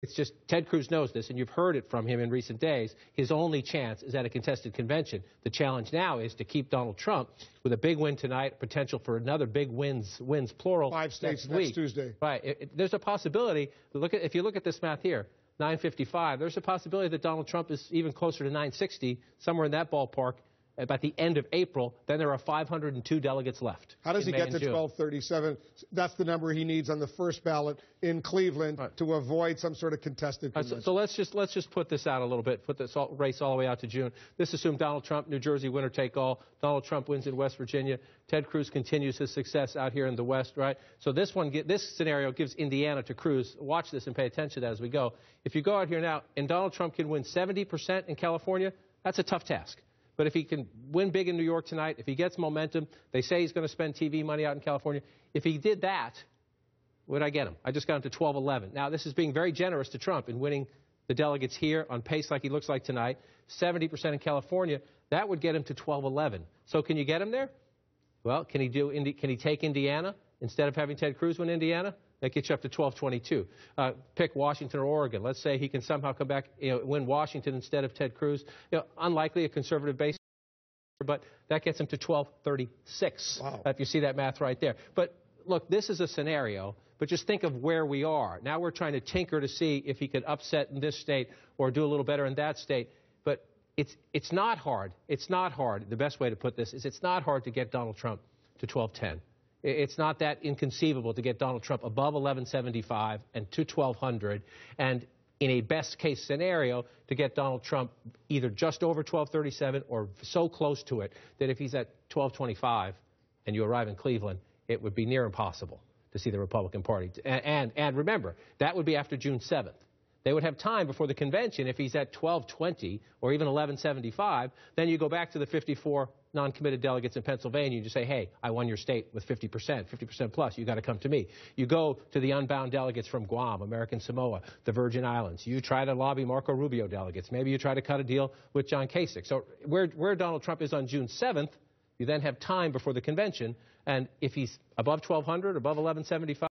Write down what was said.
It's just Ted Cruz knows this, and you've heard it from him in recent days. His only chance is at a contested convention. The challenge now is to keep Donald Trump with a big win tonight, potential for another big wins plural. 5 states next week. Tuesday. Right. There's a possibility. If you look at this math here, 955. There's a possibility that Donald Trump is even closer to 960, somewhere in that ballpark. By the end of April, then there are 502 delegates left. How does he get to 1237? That's the number he needs on the first ballot in Cleveland to avoid some sort of contested convention. So let's just put this out a little bit, put this race all the way out to June. This assumed Donald Trump, New Jersey, winner take all. Donald Trump wins in West Virginia. Ted Cruz continues his success out here in the West, right? So this scenario gives Indiana to Cruz. Watch this and pay attention to that as we go. If you go out here now and Donald Trump can win 70% in California, that's a tough task. But if he can win big in New York tonight, if he gets momentum, they say he's going to spend TV money out in California. If he did that, would I get him? I just got him to 1211. Now, this is being very generous to Trump in winning the delegates here on pace like he looks like tonight. 70% in California, that would get him to 1211. So can you get him there? Well, can he take Indiana instead of having Ted Cruz win Indiana? That gets you up to 1222. Pick Washington or Oregon. Let's say he can somehow come back, win Washington instead of Ted Cruz. Unlikely a conservative base, but that gets him to 1236. Wow. If you see that math right there. But look, this is a scenario, but just think of where we are. Now we're trying to tinker to see if he could upset in this state or do a little better in that state. But it's not hard. It's not hard. The best way to put this is it's not hard to get Donald Trump to 1210. It's not that inconceivable to get Donald Trump above 1175 and to 1200, and in a best-case scenario, to get Donald Trump either just over 1237 or so close to it that if he's at 1225 and you arrive in Cleveland, it would be near impossible to see the Republican Party. And remember, that would be after June 7th. They would have time before the convention. If he's at 1220 or even 1175, then you go back to the 54 non-committed delegates in Pennsylvania and you say, hey, I won your state with 50% plus. You got to come to me. You go to the unbound delegates from Guam, American Samoa, the Virgin Islands. You try to lobby Marco Rubio delegates. Maybe you try to cut a deal with John Kasich. So where Donald Trump is on June 7th, you then have time before the convention. And if he's above 1200, above 1175,